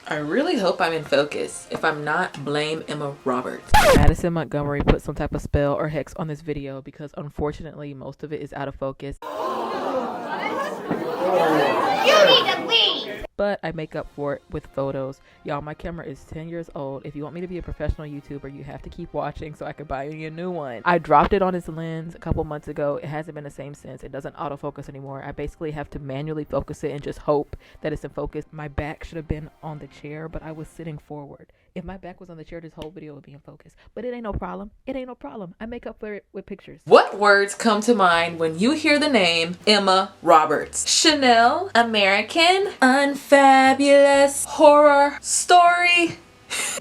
I really hope I'm in focus. If I'm not, blame Emma Roberts. Madison Montgomery put some type of spell or hex on this video because unfortunately most of it is out of focus. You need to leave! But I make up for it with photos. Y'all, my camera is 10 years old. If you want me to be a professional YouTuber, you have to keep watching so I can buy you a new one. I dropped it on its lens a couple months ago. It hasn't been the same since. It doesn't autofocus anymore. I basically have to manually focus it and just hope that it's in focus. My back should have been on the chair, but I was sitting forward. If my back was on the chair, this whole video would be in focus. But it ain't no problem. It ain't no problem. I make up for it with pictures. What words come to mind when you hear the name Emma Roberts? Chanel, American, Unfabulous, Horror Story,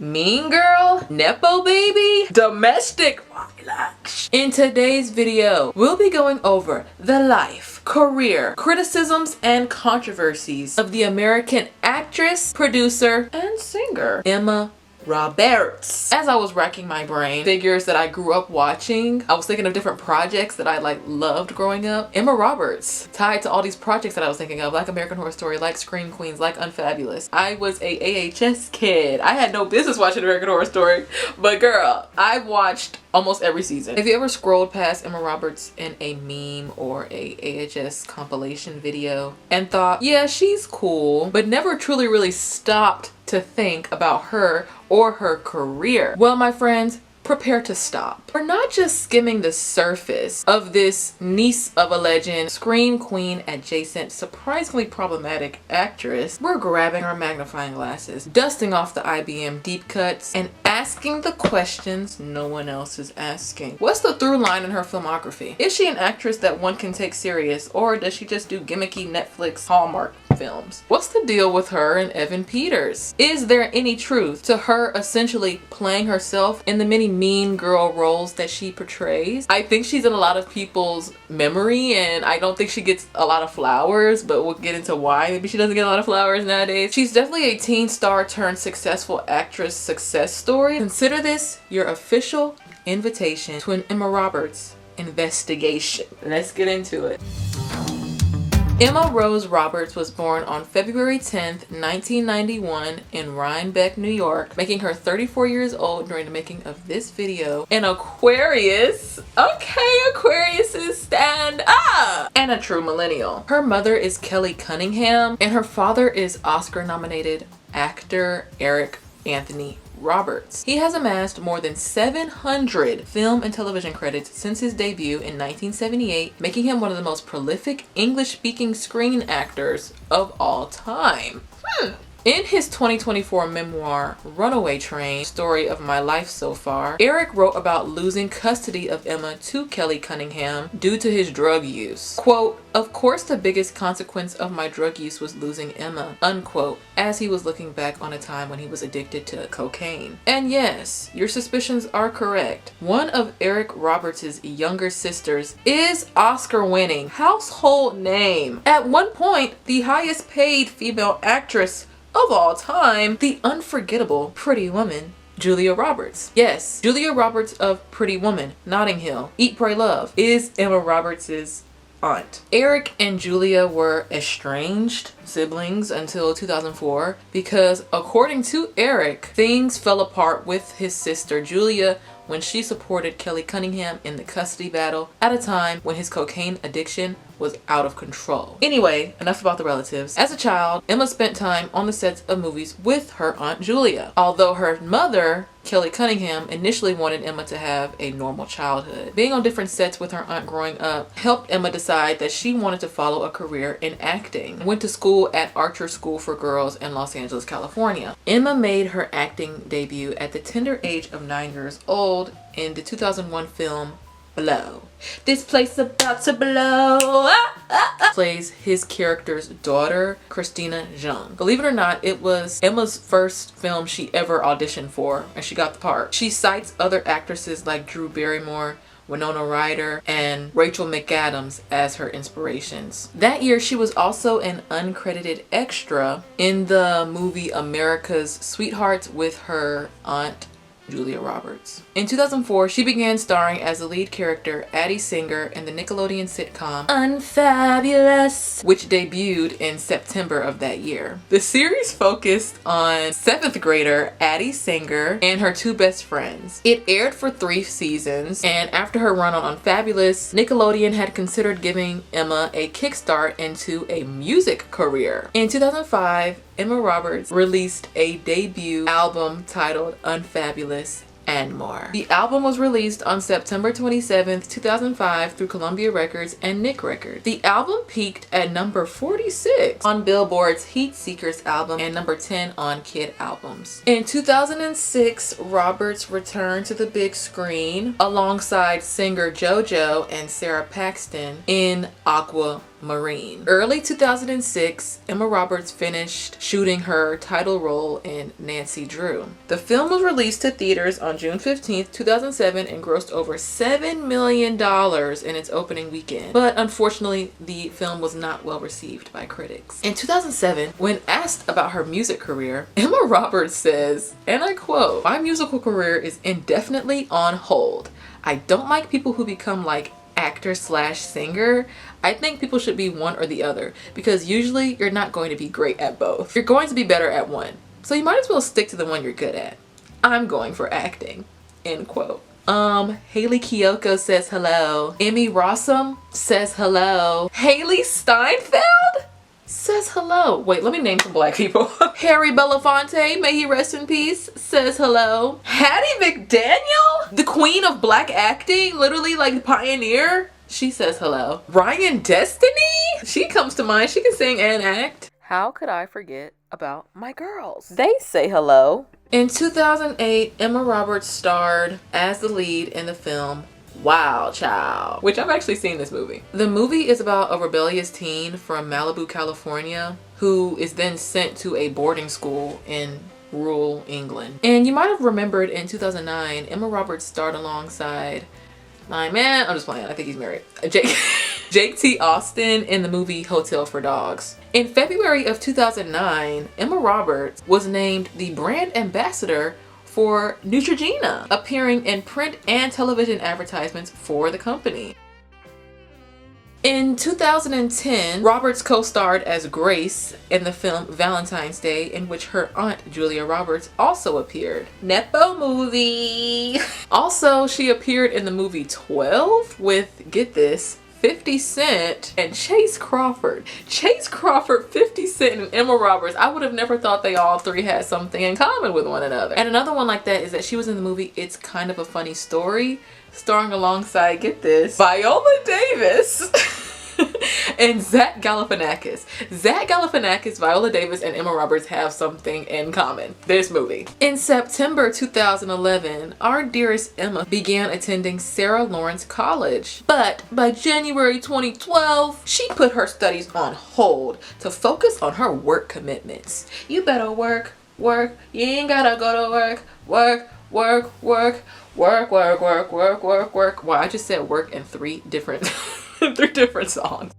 Mean Girl, Nepo Baby, Domestic Violence. In today's video, we'll be going over the life, career, criticisms, and controversies of the American actress, producer, and singer Emma Roberts. As I was racking my brain, figures that I grew up watching, I was thinking of different projects that I loved growing up. Emma Roberts tied to all these projects that I was thinking of, like American Horror Story, like Scream Queens, like Unfabulous. I was a AHS kid. I had no business watching American Horror Story, but girl, I watched almost every season. Have you ever scrolled past Emma Roberts in a meme or a AHS compilation video and thought, yeah, she's cool, but never truly really stopped to think about her or her career? Well, my friends, prepare to stop. We're not just skimming the surface of this niece of a legend, Scream Queen adjacent, surprisingly problematic actress. We're grabbing our magnifying glasses, dusting off the IBM deep cuts, and asking the questions no one else is asking. What's the through line in her filmography? Is she an actress that one can take serious, or does she just do gimmicky Netflix Hallmark films? What's the deal with her and Evan Peters? Is there any truth to her essentially playing herself in the many mean girl roles that she portrays? I think she's in a lot of people's memory, and I don't think she gets a lot of flowers, but we'll get into why maybe she doesn't get a lot of flowers nowadays. She's definitely a teen star turned successful actress success story. Consider this your official invitation to an Emma Roberts investigation. Let's get into it. Emma Rose Roberts was born on February 10th, 1991 in Rhinebeck, New York, making her 34 years old during the making of this video. An Aquarius. Okay, Aquariuses stand up! And a true millennial. Her mother is Kelly Cunningham, and her father is Oscar-nominated actor Eric Anthony Roberts. He has amassed more than 700 film and television credits since his debut in 1978, making him one of the most prolific English-speaking screen actors of all time. In his 2024 memoir, Runaway Train, Story of My Life So Far, Eric wrote about losing custody of Emma to Kelly Cunningham due to his drug use. Quote, "Of course the biggest consequence of my drug use was losing Emma," unquote, as he was looking back on a time when he was addicted to cocaine. And yes, your suspicions are correct. One of Eric Roberts' younger sisters is Oscar-winning household name. At one point, the highest paid female actress of all time, the unforgettable Pretty Woman, Julia Roberts. Yes, Julia Roberts of Pretty Woman, Notting Hill, Eat, Pray, Love, is Emma Roberts' aunt. Eric and Julia were estranged siblings until 2004 because, according to Eric, things fell apart with his sister Julia when she supported Kelly Cunningham in the custody battle at a time when his cocaine addiction was out of control. Anyway, enough about the relatives. As a child, Emma spent time on the sets of movies with her Aunt Julia. Although her mother, Kelly Cunningham, initially wanted Emma to have a normal childhood. Being on different sets with her aunt growing up helped Emma decide that she wanted to follow a career in acting. Went to school at Archer School for Girls in Los Angeles, California. Emma made her acting debut at the tender age of 9 years old in the 2001 film Blow. This place about to blow. Plays his character's daughter, Christina Jung. Believe it or not, it was Emma's first film she ever auditioned for, and she got the part. She cites other actresses like Drew Barrymore, Winona Ryder, and Rachel McAdams as her inspirations. That year, she was also an uncredited extra in the movie America's Sweethearts with her aunt Julia Roberts. In 2004, she began starring as the lead character Addie Singer in the Nickelodeon sitcom Unfabulous, which debuted in September of that year. The series focused on 7th grader Addie Singer and her two best friends. It aired for 3 seasons, and after her run on Unfabulous, Nickelodeon had considered giving Emma a kickstart into a music career. In 2005, Emma Roberts released a debut album titled Unfabulous and More. The album was released on September 27th, 2005 through Columbia Records and Nick Records. The album peaked at number 46 on Billboard's Heat Seekers album and number 10 on Kid Albums. In 2006, Roberts returned to the big screen alongside singer JoJo and Sarah Paxton in Aquamarine. Early 2006, Emma Roberts finished shooting her title role in Nancy Drew. The film was released to theaters on June 15th, 2007 and grossed over $7 million in its opening weekend. But unfortunately, the film was not well received by critics. In 2007, when asked about her music career, Emma Roberts says, and I quote, "My musical career is indefinitely on hold. I don't like people who become like actor/singer. I think people should be one or the other because usually you're not going to be great at both. You're going to be better at one. So you might as well stick to the one you're good at. I'm going for acting." End quote. Haley Kiyoko says hello. Emmy Rossum says hello. Haley Steinfeld says hello. Wait, let me name some black people. Harry Belafonte, may he rest in peace, says hello. Hattie McDaniel, the queen of black acting, literally like the pioneer, she says hello. Ryan Destiny, she comes to mind. She can sing and act. How could I forget about my girls? They say hello. In 2008, Emma Roberts starred as the lead in the film Wild Child, which I've actually seen this movie. The movie is about a rebellious teen from Malibu, California, who is then sent to a boarding school in rural England. And you might have remembered in 2009, Emma Roberts starred alongside my man, I'm just playing, I think he's married, Jake T. Austin in the movie Hotel for Dogs. In February of 2009, Emma Roberts was named the brand ambassador for Neutrogena, appearing in print and television advertisements for the company. In 2010, Roberts co-starred as Grace in the film Valentine's Day, in which her aunt Julia Roberts also appeared. Nepo movie. Also, she appeared in the movie 12 with, get this, 50 Cent and Chase Crawford. Chase Crawford, 50 Cent, and Emma Roberts. I would have never thought they all three had something in common with one another. And another one like that is that she was in the movie It's Kind of a Funny Story, starring alongside, get this, Viola Davis and Zach Galifianakis. Zach Galifianakis, Viola Davis, and Emma Roberts have something in common. This movie. In September 2011, our dearest Emma began attending Sarah Lawrence College. But by January 2012, she put her studies on hold to focus on her work commitments. You better work, work. You ain't gotta go to work, work, work, work, work, work, work, work, work, work. Well, I just said work in three different songs.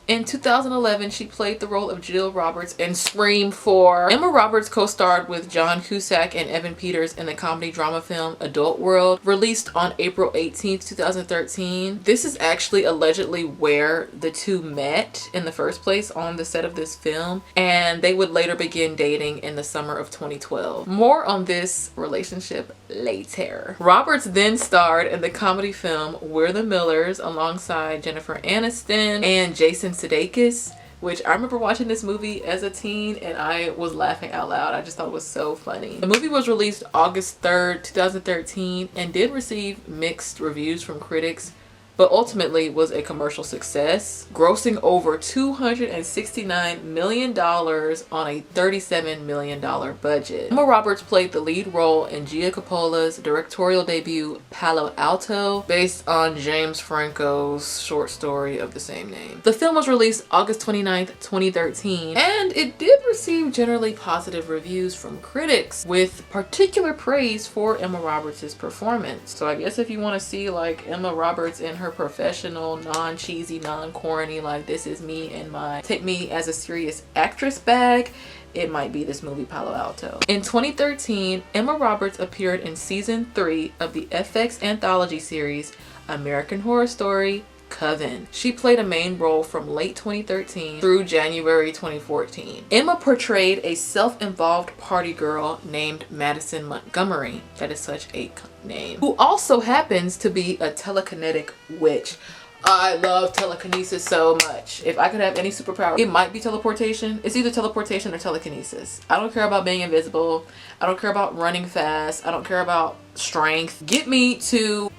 In 2011, she played the role of Jill Roberts in Scream 4. Emma Roberts co-starred with John Cusack and Evan Peters in the comedy drama film Adult World, released on April 18th, 2013. This is actually allegedly where the two met in the first place, on the set of this film, and they would later begin dating in the summer of 2012. More on this relationship later. Roberts then starred in the comedy film We're the Millers alongside Jennifer Aniston and Jason Sudeikis, which I remember watching this movie as a teen and I was laughing out loud. I just thought it was so funny. The movie was released August 3rd, 2013 and did receive mixed reviews from critics, but ultimately was a commercial success, grossing over $269 million on a $37 million budget. Emma Roberts played the lead role in Gia Coppola's directorial debut Palo Alto, based on James Franco's short story of the same name. The film was released August 29th, 2013, and it did receive generally positive reviews from critics, with particular praise for Emma Roberts' performance. So I guess if you want to see like Emma Roberts in her professional, non-cheesy, non-corny, like this is me and my take me as a serious actress bag, it might be this movie Palo Alto. In 2013, Emma Roberts appeared in season 3 of the FX anthology series American Horror Story Coven. She played a main role from late 2013 through January 2014. Emma portrayed a self-involved party girl named Madison Montgomery, that is such a name, who also happens to be a telekinetic witch. I love telekinesis so much. If I could have any superpower, it might be teleportation. It's either teleportation or telekinesis. I don't care about being invisible. I don't care about running fast. I don't care about strength. Get me to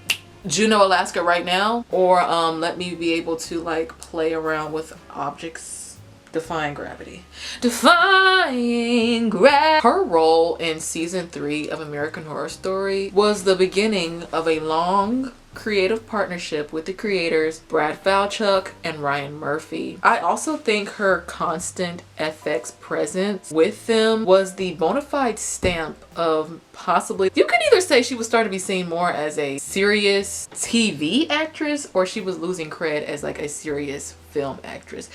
Juneau, Alaska right now, or let me be able to like play around with objects defying gravity. Defying gravity. Her role in season 3 of American Horror Story was the beginning of a long creative partnership with the creators Brad Falchuk and Ryan Murphy. I also think her constant FX presence with them was the bona fide stamp of possibly, you can either say she was starting to be seen more as a serious TV actress, or she was losing cred as like a serious film actress.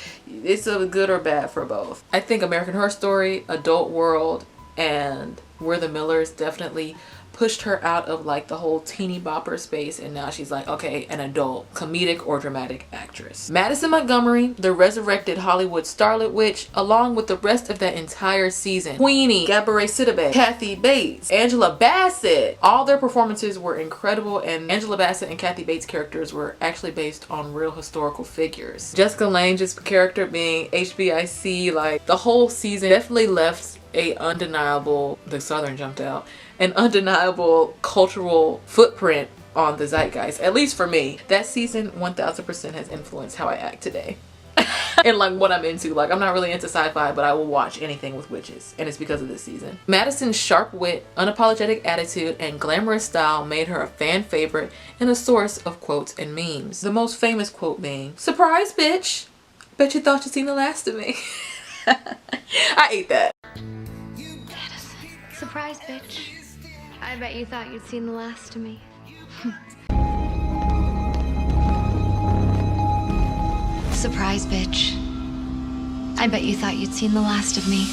It's a good or bad for both. I think American Horror Story, Adult World, and We're the Millers definitely pushed her out of like the whole teeny bopper space, and now she's like, okay, an adult comedic or dramatic actress. Madison Montgomery, the resurrected Hollywood starlet witch, along with the rest of that entire season, Queenie, Gabourey Sidibe, Kathy Bates, Angela Bassett, all their performances were incredible, and Angela Bassett and Kathy Bates' characters were actually based on real historical figures. Jessica Lange's character being HBIC, like the whole season definitely left a undeniable, the Southern jumped out, an undeniable cultural footprint on the zeitgeist, at least for me. That season 1000% has influenced how I act today. And like what I'm into. Like, I'm not really into sci-fi, but I will watch anything with witches, and it's because of this season. Madison's sharp wit, unapologetic attitude, and glamorous style made her a fan favorite and a source of quotes and memes. The most famous quote being, "Surprise, bitch. Bet you thought you seen the last of me." I ate that. Surprise, bitch. I bet you thought you'd seen the last of me. Surprise, bitch. I bet you thought you'd seen the last of me.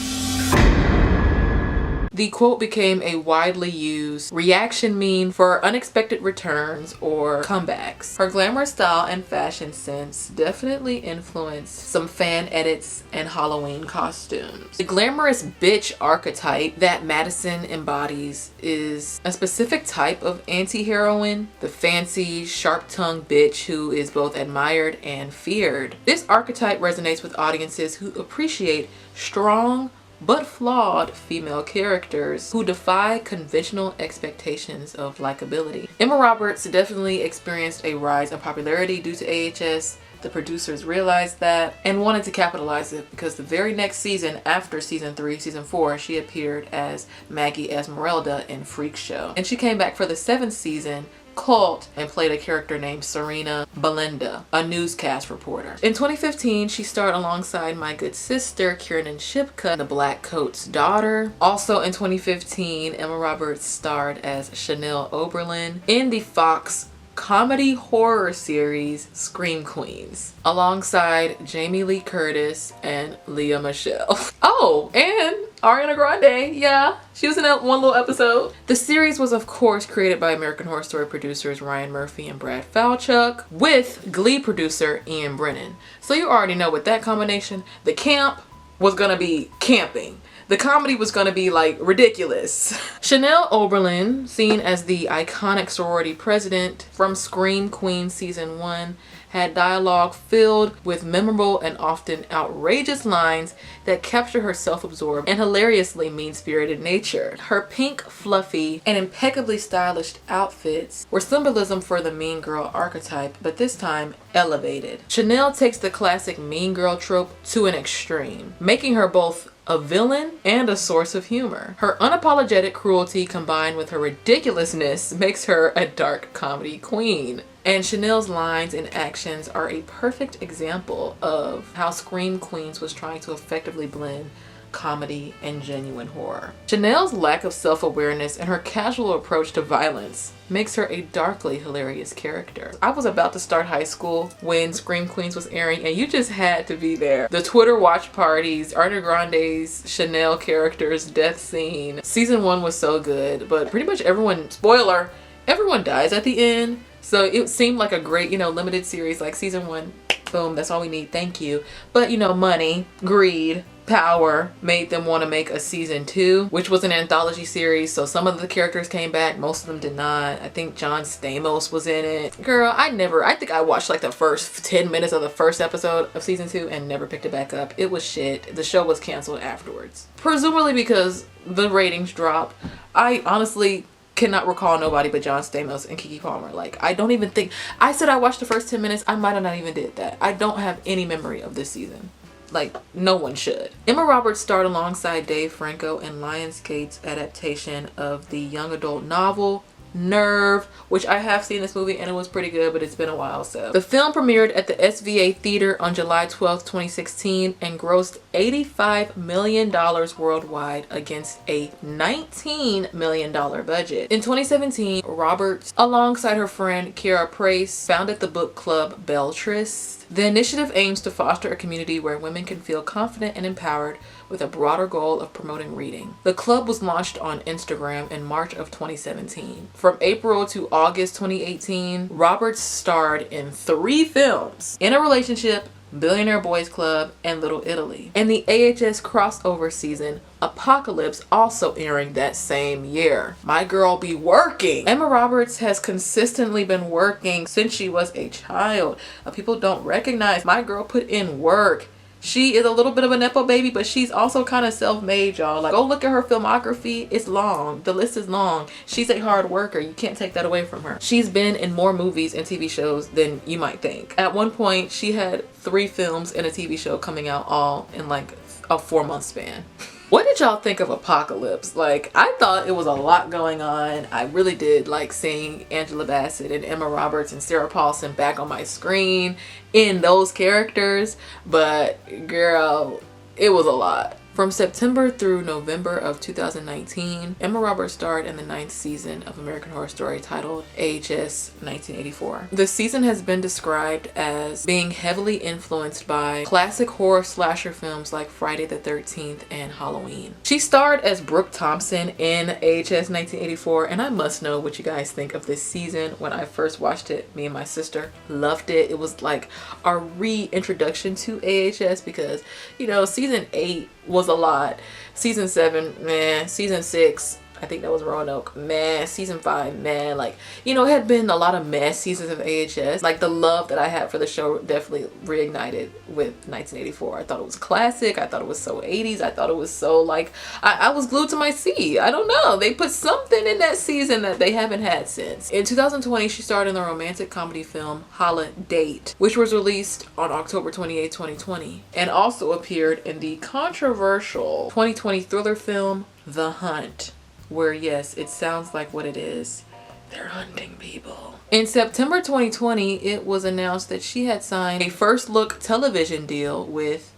The quote became a widely used reaction meme for unexpected returns or comebacks. Her glamorous style and fashion sense definitely influenced some fan edits and Halloween costumes. The glamorous bitch archetype that Madison embodies is a specific type of anti-heroine, the fancy, sharp-tongued bitch who is both admired and feared. This archetype resonates with audiences who appreciate strong, but flawed female characters who defy conventional expectations of likability. Emma Roberts definitely experienced a rise in popularity due to AHS. The producers realized that and wanted to capitalize it, because the very next season after season 3, season 4, she appeared as Maggie Esmeralda in Freak Show. And she came back for the 7th season, Cult, and played a character named Serena Belinda, a newscast reporter. In 2015, she starred alongside my good sister Kiernan Shipka, the Black Coat's daughter. Also in 2015, Emma Roberts starred as Chanel Oberlin in the Fox comedy horror series Scream Queens, alongside Jamie Lee Curtis and Lea Michele. Oh, and Ariana Grande, yeah, she was in that one little episode. The series was of course created by American Horror Story producers Ryan Murphy and Brad Falchuk, with Glee producer Ian Brennan. So you already know, with that combination, the camp was gonna be camping. The comedy was going to be like ridiculous. Chanel Oberlin, seen as the iconic sorority president from Scream Queen season 1, had dialogue filled with memorable and often outrageous lines that capture her self-absorbed and hilariously mean-spirited nature. Her pink, fluffy, and impeccably stylish outfits were symbolism for the mean girl archetype, but this time elevated. Chanel takes the classic mean girl trope to an extreme, making her both a villain and a source of humor. Her unapologetic cruelty combined with her ridiculousness makes her a dark comedy queen. And Chanel's lines and actions are a perfect example of how Scream Queens was trying to effectively blend comedy, and genuine horror. Chanel's lack of self-awareness and her casual approach to violence makes her a darkly hilarious character. I was about to start high school when Scream Queens was airing, and you just had to be there. The Twitter watch parties, Ariana Grande's Chanel character's death scene. Season 1 was so good, but pretty much everyone, spoiler, everyone dies at the end. So it seemed like a great, limited series. Like season 1, boom, that's all we need, thank you. But money, greed, power made them want to make a season 2, which was an anthology series. So some of the characters came back, most of them did not. I think John Stamos was in it. Girl, I think I watched like the first 10 minutes of the first episode of season 2 and never picked it back up. It was shit. The show was canceled afterwards, presumably because the ratings dropped. I honestly cannot recall nobody but John Stamos and Keke Palmer. Like, I don't even think I said I watched the first 10 minutes. I might have not even did that. I don't have any memory of this season. Like, no one should. Emma Roberts starred alongside Dave Franco in Lionsgate's adaptation of the young adult novel Nerve, which I have seen this movie and it was pretty good, but it's been a while. So the film premiered at the SVA Theater on July 12th, 2016 and grossed $85 million worldwide against a $19 million budget. In 2017, Roberts, alongside her friend Kiara Price, founded the book club Beltris. The initiative aims to foster a community where women can feel confident and empowered with a broader goal of promoting reading. The club was launched on Instagram in March of 2017. From April to August 2018, Roberts starred in 3 films: In a Relationship, Billionaire Boys Club, and Little Italy. And the AHS crossover season Apocalypse also airing that same year. My girl be working. Emma Roberts has consistently been working since she was a child. People don't recognize my girl put in work. She is a little bit of a Nepo baby, but she's also kind of self-made, y'all. Like, go look at her filmography. It's long. The list is long. She's a hard worker. You can't take that away from her. She's been in more movies and TV shows than you might think. At one point, she had 3 films and a TV show coming out all in like a 4-month span. What did y'all think of Apocalypse? Like, I thought it was a lot going on. I really did like seeing Angela Bassett and Emma Roberts and Sarah Paulson back on my screen in those characters. But girl, it was a lot. From September through November of 2019, Emma Roberts starred in the 9th season of American Horror Story titled AHS 1984. The season has been described as being heavily influenced by classic horror slasher films like Friday the 13th and Halloween. She starred as Brooke Thompson in AHS 1984, and I must know what you guys think of this season. When I first watched it, me and my sister loved it. It was like our reintroduction to AHS because, season 8 was a lot. Season 7, meh. Season 6, I think that was Roanoke, meh. Season 5, meh. Like, it had been a lot of meh seasons of AHS. Like, the love that I had for the show definitely reignited with 1984. I thought it was classic. I thought it was so 80s. I thought it was so, like, I was glued to my seat. I don't know. They put something in that season that they haven't had since. In 2020, she starred in the romantic comedy film Holiday, which was released on October 28, 2020, and also appeared in the controversial 2020 thriller film The Hunt, where, yes, it sounds like what it is. They're hunting people. In September 2020, it was announced that she had signed a first look television deal with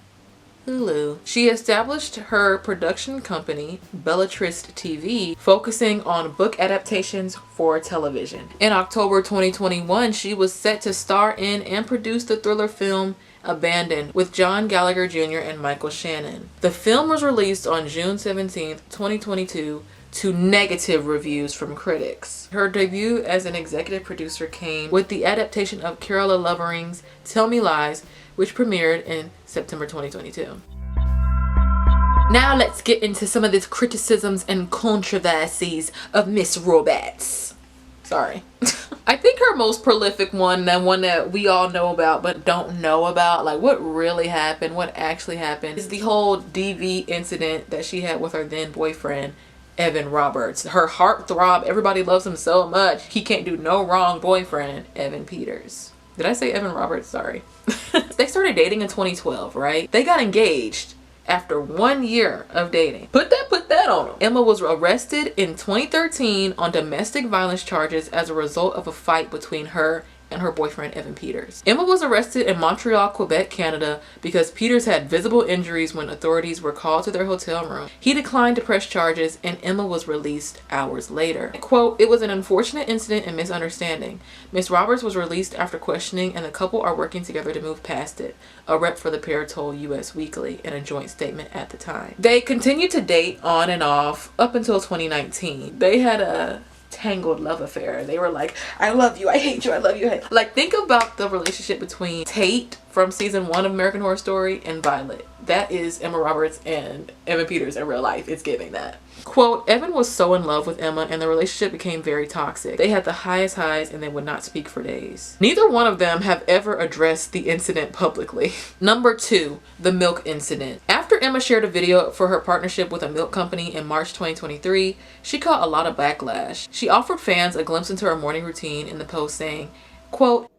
Hulu. She established her production company, Bellatrist TV, focusing on book adaptations for television. In October 2021, she was set to star in and produce the thriller film Abandoned with John Gallagher Jr. and Michael Shannon. The film was released on June 17th, 2022, to negative reviews from critics. Her debut as an executive producer came with the adaptation of Carola Lovering's Tell Me Lies, which premiered in September 2022. Now let's get into some of these criticisms and controversies of Miss Roberts. Sorry. I think her most prolific one, that one that we all know about but don't know about, like what really happened, what actually happened, is the whole DV incident that she had with her then boyfriend, Evan Roberts. Her heartthrob, everybody loves him so much, he can't do no wrong boyfriend, Evan Peters. Did I say Evan Roberts? Sorry. They started dating in 2012, right? They got engaged after 1 year of dating. Put that on them. Emma was arrested in 2013 on domestic violence charges as a result of a fight between her and her boyfriend Evan Peters. Emma was arrested in Montreal, Quebec, Canada because Peters had visible injuries when authorities were called to their hotel room. He declined to press charges and Emma was released hours later. Quote, "It was an unfortunate incident and misunderstanding. Ms. Roberts was released after questioning and the couple are working together to move past it," a rep for the pair told US Weekly in a joint statement at the time. They continued to date on and off up until 2019. They had a tangled love affair. They were like, "I love you, I hate you, I love you, I hate you." Like, think about the relationship between Tate from season 1 of American Horror Story and Violet. That is Emma Roberts and Evan Peters in real life. It's giving that. Quote, "Evan was so in love with Emma and the relationship became very toxic. They had the highest highs and they would not speak for days." Neither one of them have ever addressed the incident publicly. Number 2, the milk incident. After Emma shared a video for her partnership with a milk company in March 2023, she caught a lot of backlash. She offered fans a glimpse into her morning routine in the post saying, quote,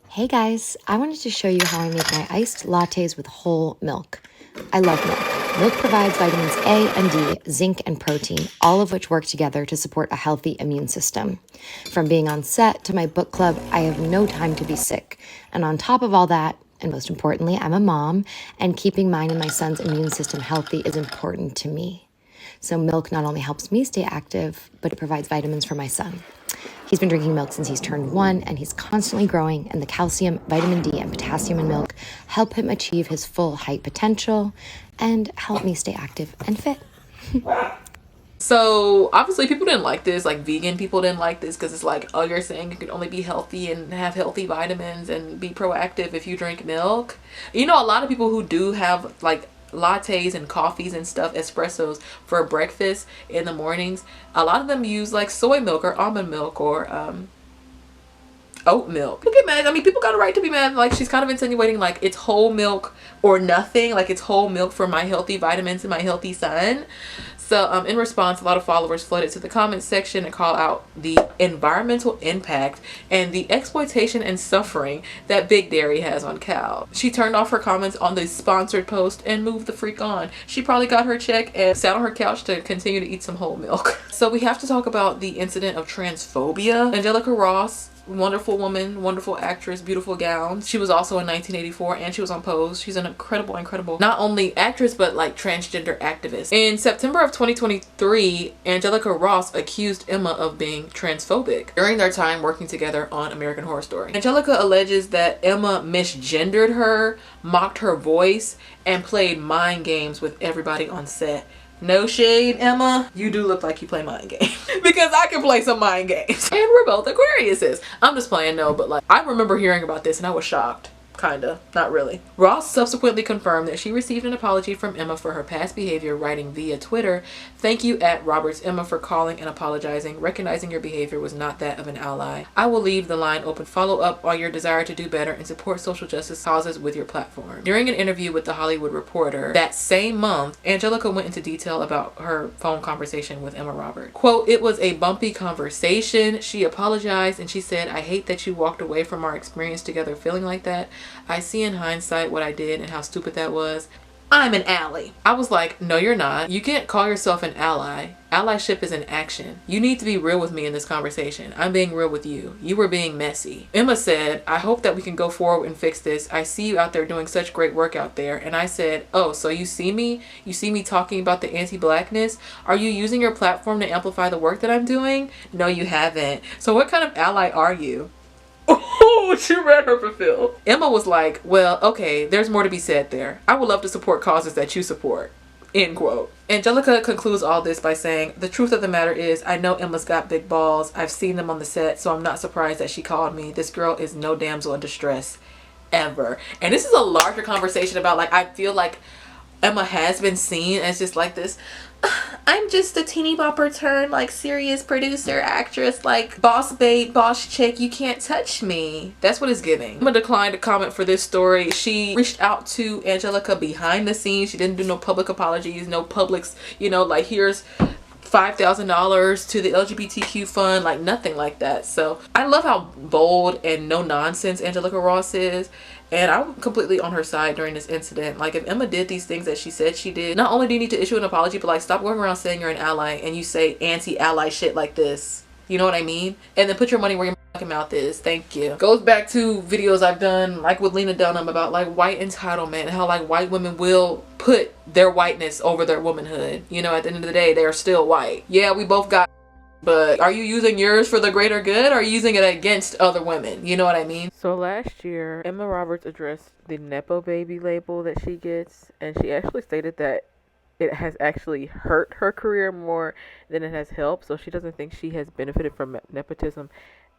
"Hey guys, I wanted to show you how I make my iced lattes with whole milk. I love milk. Milk provides vitamins A and D, zinc and protein, all of which work together to support a healthy immune system. From being on set to my book club, I have no time to be sick. And on top of all that, and most importantly, I'm a mom, and keeping mine and my son's immune system healthy is important to me. So milk not only helps me stay active, but it provides vitamins for my son. He's been drinking milk since he's turned 1 and he's constantly growing, and the calcium, vitamin D, and potassium in milk help him achieve his full height potential and help me stay active and fit." So obviously people didn't like this, like vegan people didn't like this because it's like, oh, you're saying you can only be healthy and have healthy vitamins and be proactive if you drink milk. You know, a lot of people who do have like lattes and coffees and stuff, espressos for breakfast in the mornings, a lot of them use like soy milk or almond milk or oat milk. People get mad. I mean, people got a right to be mad. Like, she's kind of insinuating like it's whole milk or nothing, like it's whole milk for my healthy vitamins and my healthy son. So in response, a lot of followers flooded to the comments section and call out the environmental impact and the exploitation and suffering that Big Dairy has on cows. She turned off her comments on the sponsored post and moved the freak on. She probably got her check and sat on her couch to continue to eat some whole milk. So we have to talk about the incident of transphobia. Angelica Ross, wonderful woman, wonderful actress, beautiful gowns. She was also in 1984 and she was on Pose. She's an incredible not only actress but like transgender activist. In September of 2023, Angelica Ross accused Emma of being transphobic during their time working together on American Horror Story. Angelica alleges that Emma misgendered her, mocked her voice, and played mind games with everybody on set. No shade, Emma. You do look like you play mind games. Because I can play some mind games. And we're both Aquariuses. I'm just playing, no, but like, I remember hearing about this and I was shocked. Kinda, not really. Ross subsequently confirmed that she received an apology from Emma for her past behavior, writing via Twitter, "Thank you at Roberts Emma for calling and apologizing, recognizing your behavior was not that of an ally. I will leave the line open. Follow up on your desire to do better and support social justice causes with your platform." During an interview with The Hollywood Reporter that same month, Angelica went into detail about her phone conversation with Emma Roberts. Quote, "It was a bumpy conversation. She apologized and she said, 'I hate that you walked away from our experience together feeling like that. I see in hindsight what I did and how stupid that was. I'm an ally.'" I was like, no, you're not. You can't call yourself an ally. Allyship is an action. You need to be real with me in this conversation. I'm being real with you. You were being messy. Emma said, "I hope that we can go forward and fix this. I see you out there doing such great work out there." And I said, "Oh, so you see me? You see me talking about the anti-blackness? Are you using your platform to amplify the work that I'm doing? No, you haven't. So what kind of ally are you?" Oh, she read her fulfill. Emma was like, "Well, okay, there's more to be said there. I would love to support causes that you support." End quote. Angelica concludes all this by saying, "The truth of the matter is, I know Emma's got big balls. I've seen them on the set, so I'm not surprised that she called me. This girl is no damsel in distress ever." And this is a larger conversation about, like, I feel like Emma has been seen as just like this, I'm just a teeny bopper turn like serious producer, actress, like boss babe, boss chick, you can't touch me. That's what it's giving. Emma declined to comment for this story. She reached out to Angelica behind the scenes. She didn't do no public apologies, no publics, you know, like here's $5,000 to the LGBTQ fund, like nothing like that. So I love how bold and no nonsense Angelica Ross is. And I'm completely on her side during this incident. Like, if Emma did these things that she said she did, not only do you need to issue an apology, but like stop going around saying you're an ally and you say anti-ally shit like this. You know what I mean? And then put your money where your talking about this. Thank you. Goes back to videos I've done like with Lena Dunham about like white entitlement and how like white women will put their whiteness over their womanhood. You know, at the end of the day, they're still white. Yeah, we both got, but are you using yours for the greater good, or are you using it against other women? You know what I mean? So last year, Emma Roberts addressed the Nepo baby label that she gets, and she actually stated that it has actually hurt her career more than it has helped. So she doesn't think she has benefited from nepotism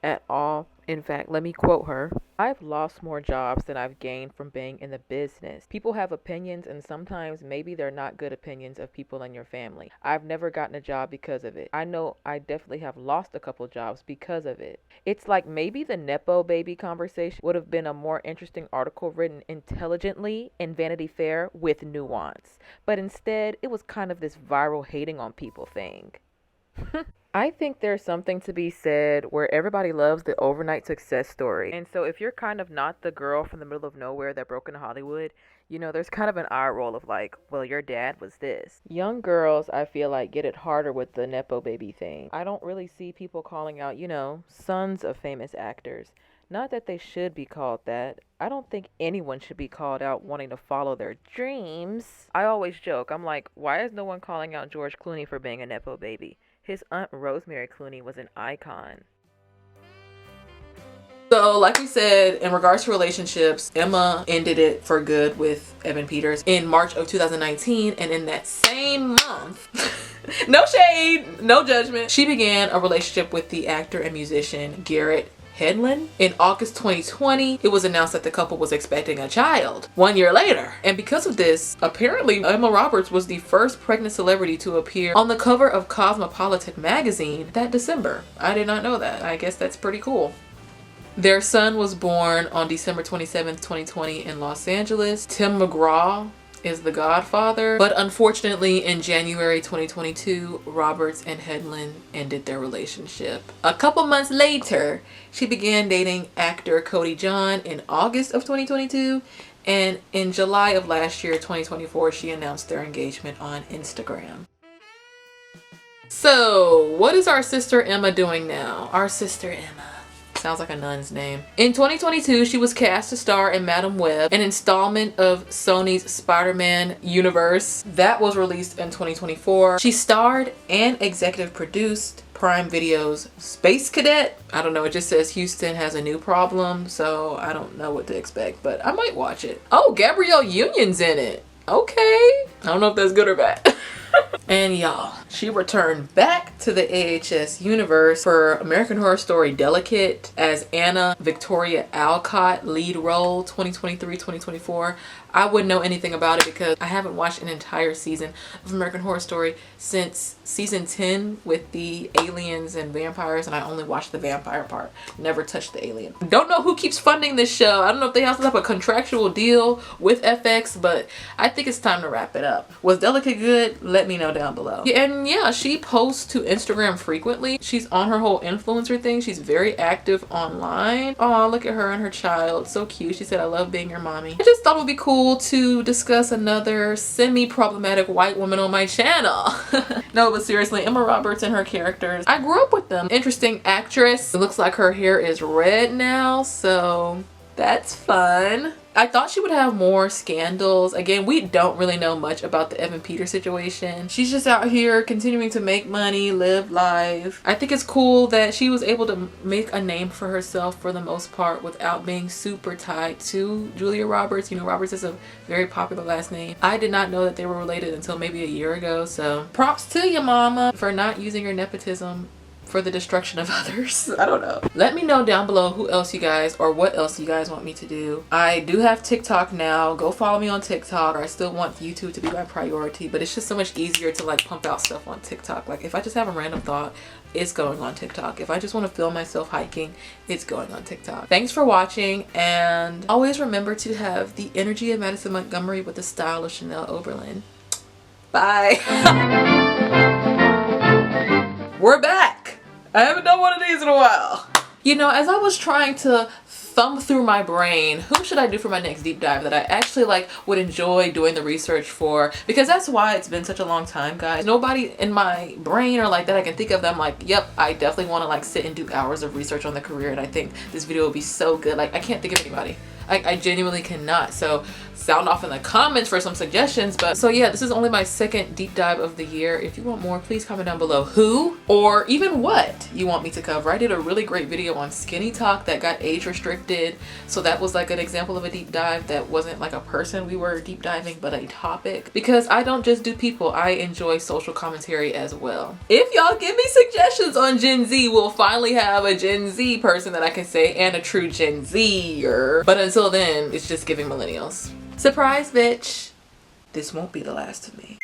at all. In fact, let me quote her. I've lost more jobs than I've gained from being in the business. People have opinions, and sometimes maybe they're not good opinions of people in your family. I've never gotten a job because of it. I know I definitely have lost a couple jobs because of it. It's like maybe the Nepo baby conversation would have been a more interesting article written intelligently in Vanity Fair with nuance. But instead, it was kind of this viral hating on people thing. I think there's something to be said where everybody loves the overnight success story. And so if you're kind of not the girl from the middle of nowhere that broke into Hollywood, you know, there's kind of an eye roll of like, well, your dad was this. Young girls, I feel like, get it harder with the Nepo baby thing. I don't really see people calling out, you know, sons of famous actors. Not that they should be called that. I don't think anyone should be called out wanting to follow their dreams. I always joke, I'm like, why is no one calling out George Clooney for being a Nepo baby? His aunt Rosemary Clooney was an icon. So like we said, in regards to relationships, Emma ended it for good with Evan Peters in March of 2019. And in that same month, no shade, no judgment, she began a relationship with the actor and musician Garrett Hedlund. In August 2020, it was announced that the couple was expecting a child 1 year later. And because of this, apparently Emma Roberts was the first pregnant celebrity to appear on the cover of Cosmopolitan magazine that December. I did not know that. I guess that's pretty cool. Their son was born on December 27th, 2020 in Los Angeles. Tim McGraw is the godfather, but unfortunately in January 2022, Roberts and Hedlund ended their relationship. A couple months later, she began dating actor Cody John in August of 2022, and in July of last year, 2024, she announced their engagement on Instagram. So, what is our sister Emma doing now? Our sister Emma. Sounds like a nun's name. In 2022, she was cast to star in Madam Web, an installment of Sony's Spider-Man universe that was released in 2024. She starred and executive produced Prime Video's Space Cadet. I don't know, it just says Houston has a new problem, so I don't know what to expect, but I might watch it. Oh, Gabrielle Union's in it. Okay. I don't know if that's good or bad. And y'all, she returned back to the AHS universe for American Horror Story Delicate as Anna Victoria Alcott, lead role, 2023-2024. I wouldn't know anything about it because I haven't watched an entire season of American Horror Story since season 10 with the aliens and vampires, and I only watched the vampire part, never touched the alien. Don't know who keeps funding this show. I don't know if they have some type of contractual deal with FX, but I think it's time to wrap it up. Was Delicate good? Let me know down below. And yeah, she posts to Instagram frequently. She's on her whole influencer thing. She's very active online. Oh, look at her and her child. So cute. She said, I love being your mommy. I just thought it would be cool to discuss another semi-problematic white woman on my channel. No, but seriously, Emma Roberts and her characters, I grew up with them. Interesting actress. It looks like her hair is red now, so that's fun. I thought she would have more scandals. Again, we don't really know much about the Evan Peters situation. She's just out here continuing to make money, live life. I think it's cool that she was able to make a name for herself for the most part without being super tied to Julia Roberts. You know, Roberts is a very popular last name. I did not know that they were related until maybe a year ago. So props to you, mama, for not using your nepotism for the destruction of others. I don't know. Let me know down below who else you guys or what else you guys want me to do. I do have TikTok now. Go follow me on TikTok. I still want YouTube to be my priority, but it's just so much easier to like pump out stuff on TikTok. Like if I just have a random thought, it's going on TikTok. If I just want to film myself hiking, it's going on TikTok. Thanks for watching, and always remember to have the energy of Madison Montgomery with the style of Chanel Oberlin. Bye. We're back. I haven't done one of these in a while. You know, as I was trying to thumb through my brain, who should I do for my next deep dive that I actually like would enjoy doing the research for, because that's why it's been such a long time, guys. Nobody in my brain or like that I can think of them like, yep, I definitely want to like sit and do hours of research on the career, and I think this video will be so good. Like, I can't think of anybody. I genuinely cannot. So sound off in the comments for some suggestions. But so yeah, this is only my second deep dive of the year. If you want more, please comment down below who or even what you want me to cover. I did a really great video on skinny talk that got age restricted, so that was like an example of a deep dive that wasn't like a person we were deep diving, but a topic, because I don't just do people, I enjoy social commentary as well. If y'all give me suggestions on Gen Z, we'll finally have a Gen Z person that I can say, and a true Gen Zer. But until then, it's just giving millennials. Surprise, bitch. This won't be the last of me.